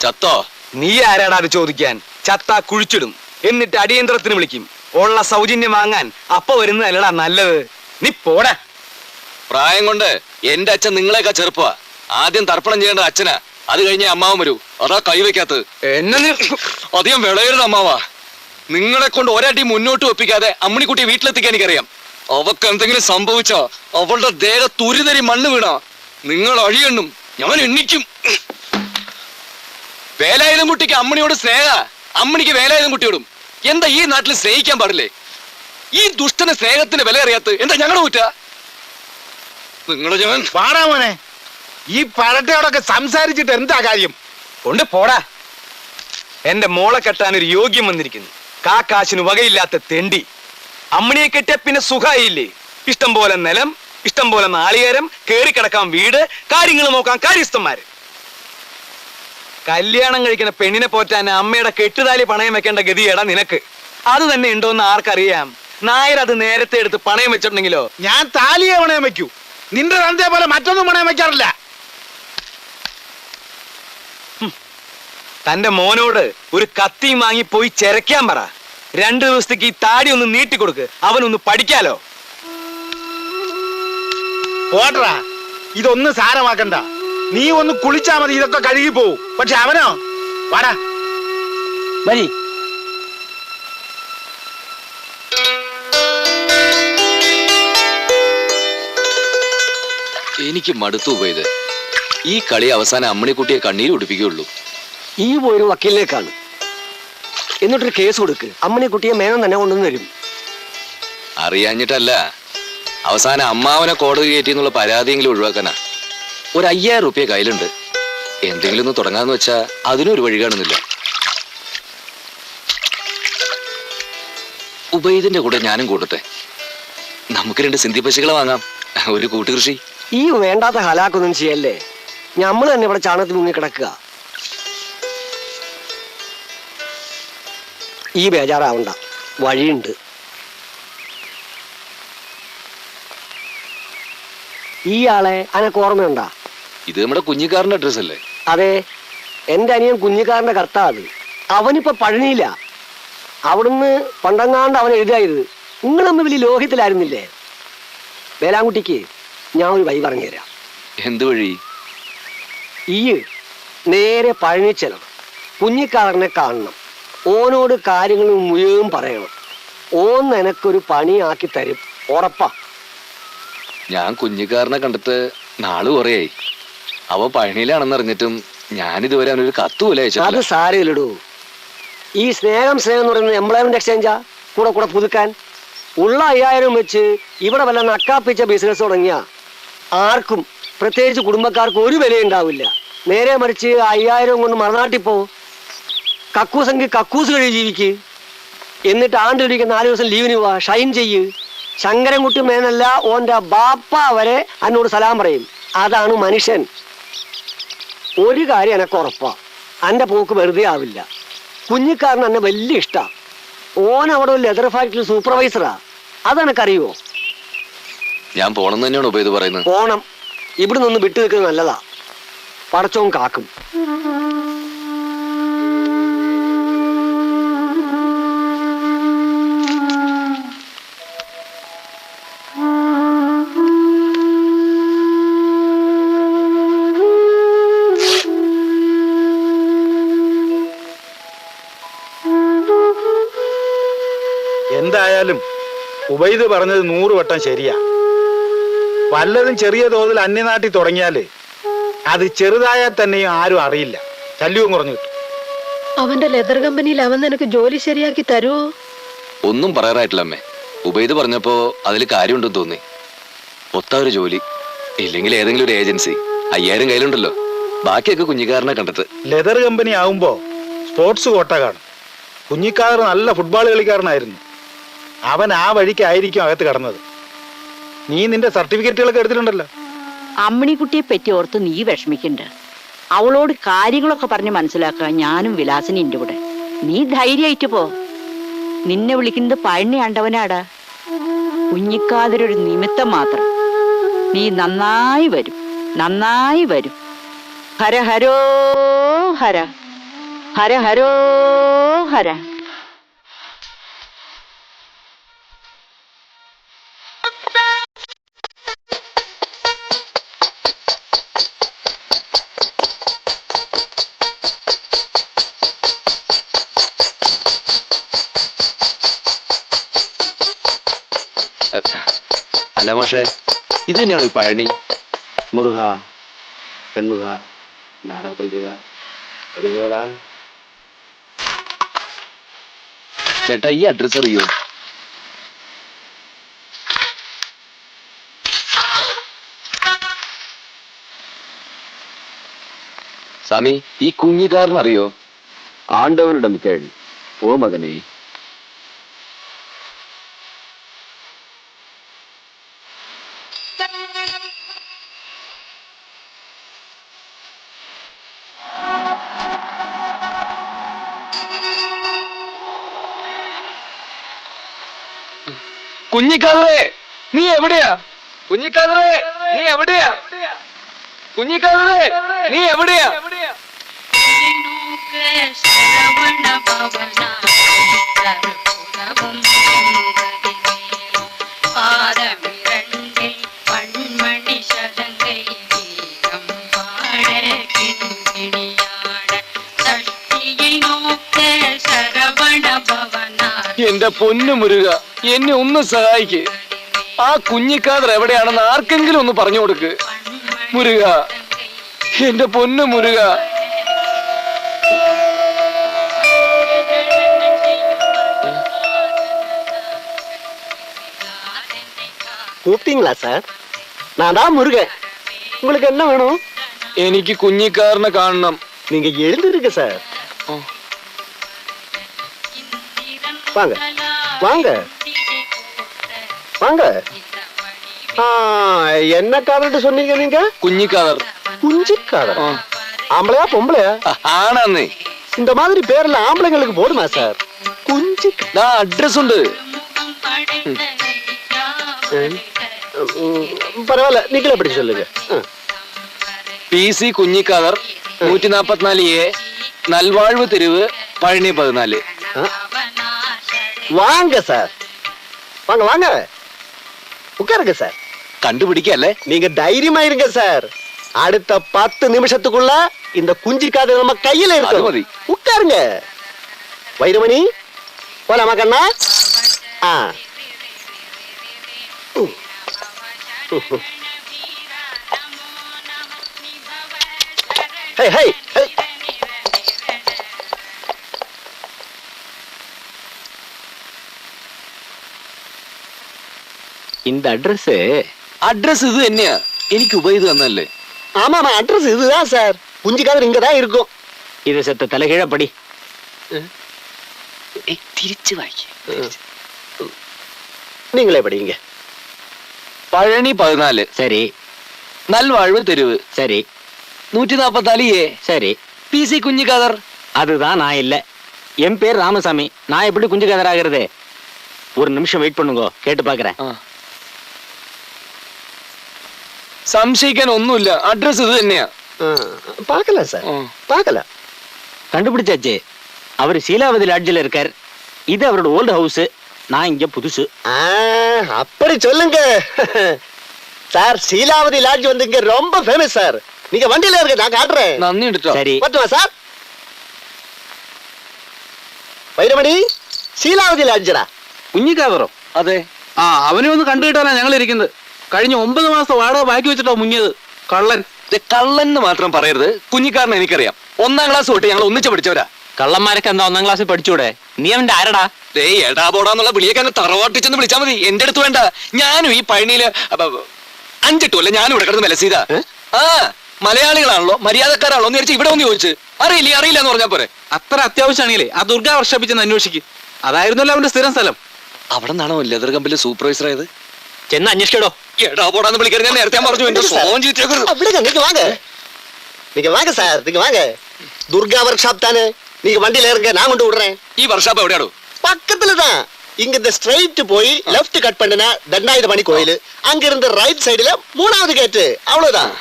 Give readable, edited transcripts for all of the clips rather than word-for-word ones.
ചത്തോ? നീ ആരാടാ അത് ചോദിക്കാൻ? ചത്താ കുഴിച്ചിടും, എന്നിട്ട് അടിയന്തരത്തിന് വിളിക്കും. ഉള്ള സൗജന്യം വാങ്ങാൻ അപ്പ വരുന്നതല്ലടാ നല്ലത്. നീ പോടാ. പ്രായം കൊണ്ട് എന്റെ അച്ഛൻ നിങ്ങളെക്കാ ചെറുപ്പ. ആദ്യം തർപ്പണം ചെയ്യേണ്ട അച്ഛനാ, അത് കഴിഞ്ഞേ അമ്മാവൻ വരൂ. അതാ കൈവയ്ക്കാത്തത്. എന്നെ അധികം വിളയരുത് അമ്മാവാ. നിങ്ങളെ കൊണ്ട് ഒരടി മുന്നോട്ട് വെപ്പിക്കാതെ അമ്മണിക്കുട്ടിയെ വീട്ടിലെത്തിക്കാൻ എനിക്കറിയാം. അവക്ക് എന്തെങ്കിലും സംഭവിച്ചോ അവളുടെ ദേഹത്ത് തുരിതരി മണ്ണ് വീണാ നിങ്ങൾ അഴിയണ്ണും, ഞാൻ എണ്ണിക്കും. വേലായുധം കുട്ടിക്ക് അമ്മണിയോട് സ്നേഹ, അമ്മണിക്ക് വേലായുധം കുട്ടിയോടും. എന്താ ഈ നാട്ടിൽ സ്നേഹിക്കാൻ പാടില്ലേ? ഈ ദുഷ്ടന് സ്നേഹത്തിന് വില അറിയാത്ത എന്താ ഞങ്ങളുടെ കുറ്റ? നിങ്ങളെ ഞാൻ പാടാ മോനെ. ഈ പഴട്ടയോടൊക്കെ സംസാരിച്ചിട്ട് എന്താ കാര്യം? കൊണ്ട് പോടാ. എന്റെ മോളെ കെട്ടാൻ ഒരു യോഗ്യം വന്നിരിക്കുന്നു. കാശിന് വകയില്ലാത്ത തെണ്ടി. അമ്മണിയെ കെട്ടിയ പിന്നെ സുഖായില്ലേ? ഇഷ്ടം പോലെ നിലം, ഇഷ്ടം പോലെ നാളികേരം, കേറിക്കിടക്കാൻ വീട്, കാര്യങ്ങൾ നോക്കാൻ കാര്യസ്ഥന്മാര്. കല്യാണം കഴിക്കുന്ന പെണ്ണിനെ പോറ്റാൻ അമ്മയുടെ കെട്ടുതാലി പണയം വെക്കേണ്ട ഗതിയേടാ നിനക്ക്. അത് തന്നെ ഉണ്ടോന്ന് ആർക്കറിയാം? നായർ അത് നേരത്തെ എടുത്ത് പണയം വെച്ചിട്ടുണ്ടെങ്കിലോ? ഞാൻ താലിയെ പണയം വെക്കൂ. നിന്റെ തന്തയെ പോലെ മറ്റൊന്നും പണയം വെക്കാറില്ല. തന്റെ മോനോട് ഒരു കത്തിയും വാങ്ങി പോയി ചെരക്കാൻ പറ. 2 ദിവസത്തേക്ക് ഈ താടി ഒന്ന് നീട്ടിക്കൊടുക്ക്, അവനൊന്ന് പഠിക്കാലോ. പോട്ടറാ, ഇതൊന്നും സാരമാക്കണ്ട. നീ ഒന്ന് കുളിച്ചാ മതി, ഇതൊക്കെ കഴുകി പോവും. പക്ഷെ അവനോ? വാടാ വരി. എനിക്ക് മടുത്തു പോയത്. ഈ കളി അവസാനം അമ്മണിക്കുട്ടിയെ കണ്ണീര് ഉടിപ്പിക്കുകയുള്ളൂ. ഈ പോയൊരു വക്കീലിലേക്കാണ്. എന്നിട്ടൊരു കേസ് കൊടുക്ക്. അമ്മണിക്കുട്ടിയെ മേനം തന്നെ കൊണ്ടുവന്ന് തരും. അറിയാഞ്ഞിട്ടല്ല, അവസാനം അമ്മാവനെ കോടതി കയറ്റി എന്നുള്ള പരാതിയെങ്കിലും ഒഴിവാക്കാനാ. ഒരു 5000 റുപ്യ കയ്യിലുണ്ട്. എന്തെങ്കിലും ഒന്ന് തുടങ്ങാന്ന് വെച്ചാ അതിനൊരു വഴി കാണുന്നില്ല. ഉബൈദിന്റെ കൂടെ ഞാനും കൂട്ടട്ടെ. നമുക്ക് 2 സിന്ധി പശുക്കളെ വാങ്ങാം, ഒരു കൂട്ടുകൃഷി. ഈ വേണ്ടാത്ത ഹലാക്കൊന്നും ചെയ്യല്ലേ. ഞമ്മള് തന്നെ ഇവിടെ ചാണകത്തിൽ മുങ്ങി കിടക്കുക. ഈ ബേജാറാവണ്ട, വഴിയുണ്ട്. ഈ ആളെ അനക്ക് ഓർമ്മയുണ്ടാ? ഇത് നമ്മുടെ കുഞ്ഞിക്കാരന്റെ അഡ്രസ് അല്ലേ? അതെ, എന്റെ അനിയൻ കുഞ്ഞിക്കാരന്റെ കർത്താ അത്. അവനിപ്പോ പഴനിയില്ല. അവിടുന്ന് പണ്ടങ്ങാണ്ട് അവൻ എഴുതായത്. നിങ്ങൾ തമ്മിൽ വലിയ ലോഹ്യത്തിലായിരുന്നില്ലേ? വേലാൻകുട്ടിക്ക് ഞാൻ ഒരു വഴി പറഞ്ഞു തരാം. എന്ത് വഴി? ഈ നേരെ പഴനി ചെല്ലണം. കുഞ്ഞിക്കാരനെ കാണണം. ഓനോട് കാര്യങ്ങൾ മുഴുവൻ പറയണം. ഓൻ നിനക്കൊരു പണിയാക്കി തരും, ഉറപ്പാ. ഞാൻ കുഞ്ഞിക്കാരനെ കണ്ടിട്ട് നാള് കുറയായി. അവ പഴനിയിലാണെന്ന് അറിഞ്ഞിട്ടും ഞാനിതുവരെ അവനൊരു കത്ത് പോലെ അയച്ചിട്ടില്ല. അത് സാരമില്ലടൂ. ഈ സ്നേഹം എന്ന് പറയുന്നത് എംപ്ലോയ്മെന്റ് എക്സ്ചേഞ്ചാ. കൂടെ കൂടെ പുതുക്കാൻ ഉള്ള 5000 വെച്ച് ഇവിടെ വല്ല നക്കാപ്പിച്ച ബിസിനസ് തുടങ്ങിയ ആർക്കും, പ്രത്യേകിച്ച് കുടുംബക്കാർക്ക് ഒരു വിലയുണ്ടാവില്ല. നേരെ മറിച്ച് 5000 കൊണ്ട് മറുനാട്ടിൽ പോ. കക്കൂസെങ്കിൽ കക്കൂസ് കഴി ജീവിക്ക്. എന്നിട്ട് ആണ്ടിലൊരിക്കൽ 4 ദിവസം ലീവിന് പോവാ, ഷൈൻ ചെയ്യ്. ശങ്കരൻകുട്ടി മേനല്ല, ഓന്റെ ബാപ്പ വരെ എന്നോട് സലാം പറയും. അതാണ് മനുഷ്യൻ. ഒരു കാര്യം എനക്ക് ഉറപ്പാ, എൻ്റെ പോക്ക് വെറുതെ ആവില്ല. കുഞ്ഞിക്കാരൻ എന്നെ വലിയ ഇഷ്ടാ. ഓൻ അവിടെ ഒരു ലെതർ ഫാക്ടറി സൂപ്പർവൈസറാ. അതെനക്കറിയോ? ഞാൻ പോണെന്ന് തന്നെയാണ് ഉപയോഗിത് പറയുന്നത്. പോണം. ഇവിടെ നിന്ന് വിട്ടു നിൽക്കുന്നത് നല്ലതാ. പടച്ചോൻ കാക്കും. എന്തായാലും ഉബൈദ് പറഞ്ഞത് 100 വട്ടം ശരിയാ. വല്ലതും ചെറിയ തോതിൽ അന്യനാട്ടിൽ തുടങ്ങിയാല് അത് ചെറുതായാൽ തന്നെയും ആരും അറിയില്ല, ശല്യവും കുറഞ്ഞു കിട്ടും. അവന്റെ ലെതർ കമ്പനിയിൽ അവൻ നിനക്ക് ജോലി ശരിയാക്കി തരുമോ? ഒന്നും പറയാറായിട്ടില്ല അമ്മേ. ഉബൈദ് പറഞ്ഞപ്പോ അതിൽ കാര്യമുണ്ടെന്ന് തോന്നി. ഒത്ത ഒരു ജോലി, ഇല്ലെങ്കിൽ ഏതെങ്കിലും ഒരു ഏജൻസി. 5000 കയ്യിലുണ്ടല്ലോ, ബാക്കിയൊക്കെ കുഞ്ഞിക്കാരനെ കണ്ടിട്ട്. ലെതർ കമ്പനി ആവുമ്പോ സ്പോർട്സ് കോട്ട കാണും. കുഞ്ഞിക്കാർ നല്ല ഫുട്ബോൾ കളിക്കാരനായിരുന്നു. അവൻ ആ വഴിക്കായിരിക്കും അകത്ത് കടന്നത്. നീ നിന്റെ സർട്ടിഫിക്കറ്റുകളൊക്കെ എടുത്തിട്ടുണ്ടല്ലോ. അമ്മിണിക്കുട്ടിയെ പറ്റി ഓർത്ത് നീ വിഷമിക്കണ്ട. അവളോട് കാര്യങ്ങളൊക്കെ പറഞ്ഞ് മനസ്സിലാക്കാൻ ഞാനും വിലാസിനിന്റെ കൂടെ. നീ ധൈര്യമായിട്ട് പോ. നിന്നെ വിളിക്കുന്നത് പഴനി ആണ്ടവനാടാ. കുഞ്ഞിക്കാതിരൊരു നിമിത്തം മാത്രം. നീ നന്നായി വരും, നന്നായി വരും. ഹര ഹരോ ഹര. ഹര ഹരോ ഹര. അല്ല പക്ഷേ ഇത് തന്നെയാണ് പഴനി. മുരുക പെൺമുക നാടക ചേട്ടാ ഈ അഡ്രസ് അറിയോ? സ്വാമി ഈ കുഞ്ഞിക്കാരൻ അറിയോ? ஆண்டவனிடம் கேள் ஓ மகனே. കുഞ്ഞിക്കാതറേ നീ എവിടെയാ? കുഞ്ഞിക്കാതറേ നീ എവിടെയാ? കുഞ്ഞിക്കാതറേ നീ എവിടെയാ? എന്റെ പൊന്നു മുരുക, എന്നെ ഒന്ന് സഹായിക്ക്. ആ കുഞ്ഞിക്കാതർ എവിടെയാണെന്ന് ആർക്കെങ്കിലും ഒന്ന് പറഞ്ഞു കൊടുക്ക് മുരുക, എന്റെ പൊന്നു മുരുക. கூப்பிட்டீங்களா சார்? நான் தான் முருகன். உங்களுக்கு என்ன வேணும்? എനിക്ക് കുഞ്ഞിക്കാരനെ കാണണം. நீங்க எழுந்திருங்க சார். வாங்க வாங்க வாங்க. என்ன காதல் சொன்னீங்க நீங்க? കുഞ്ഞിക്കാതർ. குஞ்சிக்காதல். ஆம்பளையா பொம்பளையா? ആണെന്നേ. இந்த மாதிரி பேர்ல ஆம்பளைங்களுக்கு போடுமா சார்? குஞ்சி. അഡ്രസ് ഉണ്ട്. பரவாயில்ல, நீங்களே படி சொல்லுங்க. PC കുഞ്ഞിക്കാതർ 144A നൽവാഴ്വ് തെരുവ് പഴനി 14. வாங்க சார், வாங்க வாங்க உட்காருங்க சார். കണ്ടുപിടിക്കല്ലേ? நீங்க தைரியமா இருங்க சார். அடுத்த 10 நிமிஷத்துக்குள்ள இந்த குஞ்சிக்காத நம்ம கையில அது இருக்கு. மதி. உட்காருங்க. வைரமணி போலாமா கண்ணா? ஹே ஹே ஹே. இந்த அட்ரஸ் അഡ്രസ് ഇത് തന്നെയാ, എനിക്ക് ഉപയോഗിച്ച് തന്നല്ലേ. ஆமாமா, அட்ரஸ் இதுதான் சார். குஞ்சிக்காதர் இங்கதான் இருக்கும். இது செத்த தலைகீழ படி. തിരിച്ചു വായിക്കേ. நீங்களே படிங்க. പഴനി 14 சரி നൽവാഴ്വ് തെരുവ് சரி 144A சரி. PC കുഞ്ഞിക്കാതർ. அதுதான் நான் இல்ல. என் பேர் ராமசாமி. நான் எப்படி குஞ்சு கதர் ஆகிறது? ஒரு நிமிஷம் வெயிட் பண்ணுங்க, கேட்டு பாக்குறேன். സംശയിക്കാൻ ഒന്നുമില്ല, അഡ്രസ് ഇത് തന്നെയാ. பார்க்கலாம் சார், பார்க்கலாம். கண்டுபிடிச்சாச்சு. அவர் சீலாவதி லாட்ஜில் இருக்கார். இது அவரோட ஓல்டு ஹவுஸ். நான் இங்க புதுசு. அப்படி சொல்லுங்க சார். சீலாவதி லாட்ஜ் வந்து இங்க ரொம்ப ஃபேமஸ் சார். நீங்க வண்டியில இருக்க, நான் காட்டுறேன். നന്ദി കേട്ടോ. சரி பத்துவா சார்? വൈരമണി, ശീലാവതി ലാഡ്ജടാ. കുഞ്ഞിക്കാതറോ? അതെ. അവനെ ഒന്ന് കണ്ടു കിട്ടാനാ ഞങ്ങൾ ഇരിക്കുന്നത്. കഴിഞ്ഞ 9 മാസം വാടക ബാക്കി വെച്ചിട്ടോ മുങ്ങിയത് കള്ളൻ. കള്ളൻ എന്ന് മാത്രം പറയരുത്, കുഞ്ഞിക്കാരനെ എനിക്കറിയാം. 1ാം ക്ലാസ് തൊട്ട് ഞങ്ങൾ ഒന്നിച്ച് പഠിച്ചവരാ. കള്ളന്മാരൊക്കെ എന്താ 1ാം ക്ലാസ്സിൽ പഠിച്ചൂടെ? നീ അവന്റെ ആരടാ? എടാ പോടാന്നുള്ള വിളിയൊക്കെ എന്നെ തറവാട്ടിച്ചെന്ന് വിളിച്ചാൽ മതി, എന്റെ അടുത്ത് വേണ്ട. ഞാനും ഈ പഴനിയില് 5 കൊല്ലം ഞാനും ഇവിടെ കിടന്ന് വിലസീതാ. മലയാളികളാണല്ലോ, മര്യാദക്കാരാണല്ലോ എന്ന് വിചാരിച്ച് ഇവിടെ ഒന്ന് ചോദിച്ചു. അറിയില്ല എന്ന് പറഞ്ഞാ പോരെ. അത്ര അത്യാവശ്യമാണെങ്കിലേ ആ ദുർഗ വർഷപ്പിച്ചെന്ന് അന്വേഷിക്കും. അതായിരുന്നല്ലോ അവന്റെ സ്ഥിരം സ്ഥലം. അവിടെ നിന്നാണോ ലെതർ കമ്പനിലെ സൂപ്പർവൈസർ ആയത്? ചെന്ന് അന്വേഷിക്കടോ. എടാ പോടാന്ന് വിളിക്കരുത്, ഞാൻ നേരത്തെ പറഞ്ഞു. എന്റെ സ്വഭാവം ചീത്തയാക്കരുത്. நீங்க வாங்க, நீங்க வாங்க சார், நீங்க வாங்க. துர்கா ஒர்க் ஷாப் தானே? நீங்க வண்டியில இருங்க, நான் கொண்டு விடுறேன். ഈ വർഷാപ്പ് എവിടെയാണോ? பக்கத்துல தான். இங்க இந்த ஸ்ட்ரைட் போய் லெஃப்ட் கட் பண்ணினா தண்டாயுதமணி கோயில், அங்க இருந்து ரைட் சைடுல 3வது கேட். அவ்வளவுதான்.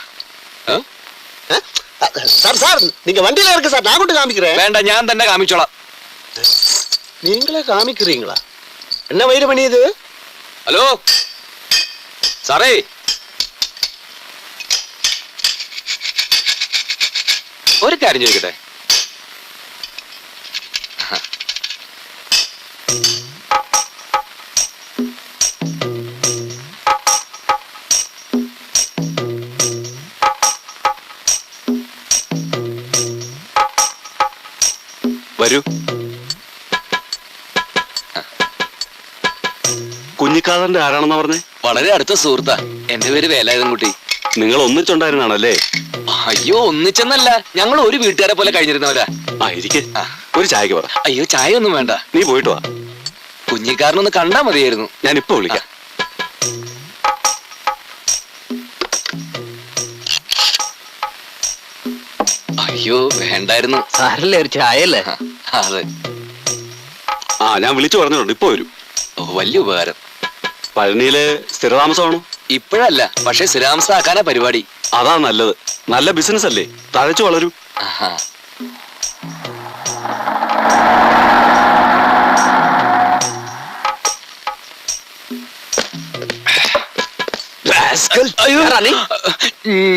சார் சார் நீங்க வண்டியில இருக்கு சார், நான் கொண்டு காமிக்கிறேன். വേണ്ട, ഞാൻ തന്നെ കാമിച്ചോളാം. நீங்களே காமிக்கிறீங்களா? என்ன வயிறு பண்ணி இது? ഹലോ സാറേ, ഒരു കാര്യം ചോദിക്കട്ടെ? വരൂ. കുഞ്ഞിക്കാതറിന്റെ ആരാണെന്നാ പറഞ്ഞേ? വളരെ അടുത്ത സുഹൃത്താ. എന്റെ പേര് വേലായുധൻകുട്ടി. നിങ്ങൾ ഒന്നിച്ചുണ്ടായിരുന്നാണല്ലേ? അയ്യോ, ഒന്നിച്ചെന്നല്ല, ഞങ്ങൾ ഒരു വീട്ടുകാരെ പോലെ കഴിഞ്ഞിരുന്നവരാ. ഇരിക്കെ, ഒരു ചായക്ക് പറ. അയ്യോ, ചായ ഒന്നും വേണ്ട, നീ പോയിട്ട് വാ. കുഞ്ഞിക്കാരനൊന്ന് കണ്ടാ മതിയായിരുന്നു. ഞാൻ ഇപ്പൊ വിളിക്കാം. അയ്യോ, വേണ്ടായിരുന്നു. സാരല്ലേ, ഒരു ചായല്ലേ? അതെ. ഞാൻ വിളിച്ചു പറഞ്ഞിട്ടുണ്ട്, ഇപ്പൊ വരും. വലിയ ഉപകാരം. പഴനിയിലെ സ്ഥിരതാമസമാണോ? ഇപ്പോഴല്ല, പക്ഷെ സ്ഥിരാമസാക്കാനാ പരിപാടി. അതാ നല്ലത്. നല്ല ബിസിനസ് അല്ലേ, തഴച്ചു വളരൂ.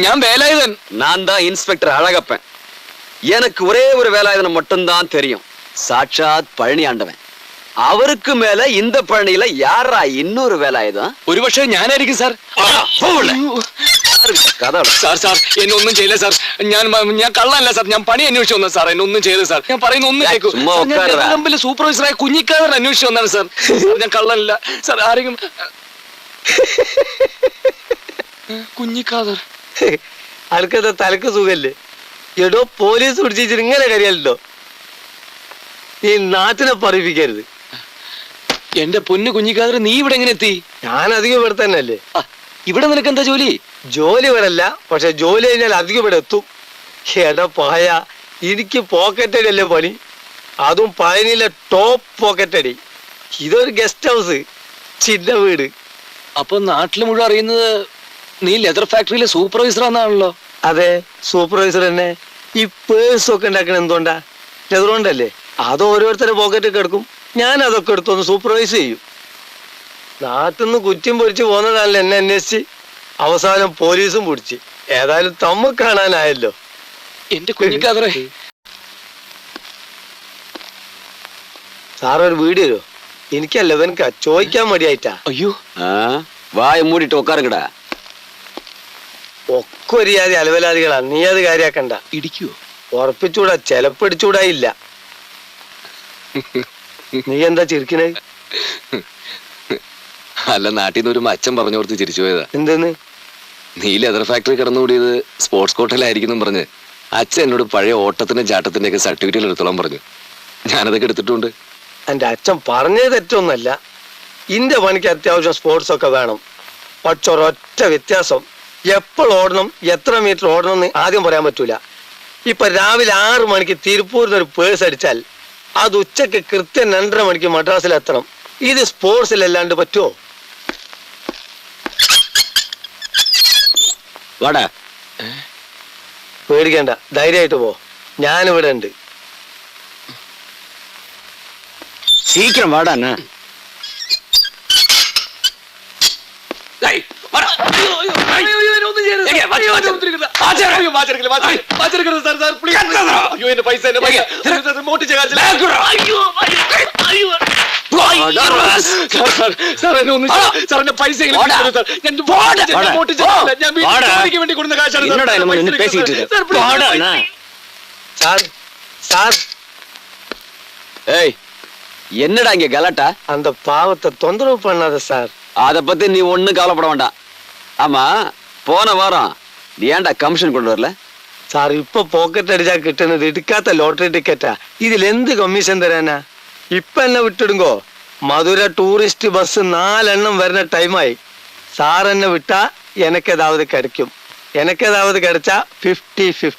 ഞാൻ வேலாயுதன். நான் தான் இன்ஸ்பெக்டர் அழகப்பன். எனக்கு ஒரே ஒரு வேலாயுதனை மட்டும்தான் தெரியும். சாட்சாத் பழனி ஆண்டவன். அவருக்கு மேல இந்த பழனியில யாரா இன்னொரு வேலாயுதம்? ഒരുപക്ഷെ ഞാനായിരിക്കും സാർ. സാർ സാർ എന്നെ ഒന്നും ചെയ്യില്ല സാർ. ഞാൻ കള്ളല്ല സാർ. ഞാൻ പണി അന്വേഷിച്ചു വന്നത് സാർ. എന്നെ ഒന്നും ചെയ്ത് സാർ. ഞാൻ പറയുന്ന ഒന്നും കേൾക്കൂ. സൂപ്പർവൈസറായ കുഞ്ഞിക്കാതർ അന്വേഷിച്ചു വന്നാണ് സാർ. ഞാൻ കള്ളല്ല സാർ. ആരെങ്കിലും കുഞ്ഞിക്കാതർ അനക്കത്തെ തലക്ക് സുഖല്ലേ? എടോ, പോലീസ് പിടിച്ചിട്ട് ഇങ്ങനെ കരിയല്ലോ. നീ നാട്ടിനെ പറയിപ്പിക്കരുത്. എന്റെ പൊന്നു കുഞ്ഞിക്കാതർ, നീ ഇവിടെ എങ്ങനെ എത്തി? ഞാൻ അധികം ഇവിടെ തന്നെ അല്ലേ. ഇവിടെ നിനക്ക് എന്താ ജോലി? ജോലി ഇവിടെ അല്ല, പക്ഷെ ജോലി കഴിഞ്ഞാൽ അധികം ഇവിടെ എത്തും. എടാ പായ, എനിക്ക് പോക്കറ്റടി അല്ലേ പണി. അതും പഴനിയിലെ ടോപ്പ് പോക്കറ്റടി. ഇതൊരു ഗസ്റ്റ് ഹൗസ്, ചിന്ന വീട്. അപ്പൊ നാട്ടില് മുഴുവൻ അറിയുന്നത് നീ ലെതർ ഫാക്ടറിയിലെ സൂപ്പർവൈസർ ആണെന്നാണല്ലോ. അതെ, സൂപ്പർവൈസർ തന്നെ. ഈ പേഴ്സ് ഒക്കെ ഉണ്ടാക്കണ എന്തുകൊണ്ടാ? ലെതർ കൊണ്ടല്ലേ. അത് ഓരോരുത്തരുടെ പോക്കറ്റ് കിടക്കും. ഞാൻ അതൊക്കെ എടുത്തൊന്ന് സൂപ്പർവൈസ് ചെയ്യും. നാട്ടിൽ നിന്ന് കുറ്റം പൊരിച്ച് പോകുന്നതാണല്ലോ എന്നെ അന്വേഷിച്ച്. അവസാനം പോലീസും പിടിച്ച്. ഏതായാലും തമ്മ കാണാനായല്ലോ. എന്റെ കുഞ്ഞിക്കാതറേ, സാറൊരു വീട് തരുമോ? എനിക്കല്ല, ഇവനക്കാ ചോദിക്കാൻ മടിയായിട്ടാ. അയ്യോ, வாயை மூடிட்டு உட்காருங்கடா. ഒക്കെ ഒരു ജാതി അലവലാദികളാ. നീ അത് കാര്യാക്കണ്ട. ഇടിക്കുവോ? ഉറപ്പിച്ചൂടാ, ചെലപ്പടിച്ചൂടാ ഇല്ല. നീ എന്താ ചിരിക്കണേ? അല്ല, നാട്ടിൽ നിന്ന് ഒരു അച്ഛൻ പറഞ്ഞു കൊടുത്ത് ചിരിച്ചു പോയതാ. എന്തെന്ന്? നീ ലെതർ ഫാക്ടറി കിടന്നുകൂടിയത് സ്പോർട്സ് കോട്ടയിലായിരിക്കും പറഞ്ഞ് അച്ഛൻ എന്നോട് പഴയ ഓട്ടത്തിന്റെ ചാട്ടത്തിന്റെ ഒക്കെ സർട്ടിഫിക്കറ്റ് എടുത്തോളാൻ പറഞ്ഞു. ഞാനതൊക്കെ എടുത്തിട്ടുണ്ട്. എന്റെ അച്ഛൻ പറഞ്ഞത് തെറ്റൊന്നല്ല. ഇന്റെ പണിക്ക് അത്യാവശ്യം സ്പോർട്സ് ഒക്കെ വേണം. പക്ഷെ ഒരൊറ്റ വ്യത്യാസം, എപ്പോൾ ഓടണം, എത്ര മീറ്റർ ഓടണം എന്ന് ആദ്യം പറയാൻ പറ്റൂല. ഇപ്പൊ രാവിലെ 6 മണിക്ക് തിരുപ്പൂരിന്ന് ഒരു പേഴ്സ് അടിച്ചാൽ അത് ഉച്ചക്ക് കൃത്യം 2:30 മണിക്ക് മദ്രാസിൽ എത്തണം. ഇത് സ്പോർട്സിലല്ലാണ്ട് പറ്റുമോ? வாடா. പേടിക്കണ്ട, ധൈര്യമായിട്ട് പോ. ഞാനിവിടെ ഉണ്ട്. சீக்கிரம் வாடா அண்ணா. என்னடா இங்க கலாட்டா? அந்த பாவத்தை தொந்தரவு பண்ணாத சார். அத பத்தி நீ ஒண்ணும் கவலைப்பட வேண்டாம். ஆமா, போன வாரம் நீ ஏன்டா கமிஷன் கொண்டு வரல? സാർ, ഇപ്പൊ പോക്കറ്റ് അടിച്ചാ കിട്ടുന്നത് എടുക്കാത്ത ലോട്ടറി ടിക്കറ്റാ. ഇതിൽ എന്ത് കമ്മീഷൻ തരാനാ? ഇപ്പൊ എന്നെ വിട്ടിടുങ്കോ. മധുര ടൂറിസ്റ്റ് ബസ് 4 എണ്ണം വരുന്ന ടൈമായി. സാർ എന്നെ വിട്ടാ എനക്കേതാവത് കിടക്കും. എനക്കേതാവത് കിടച്ചാ 50-50.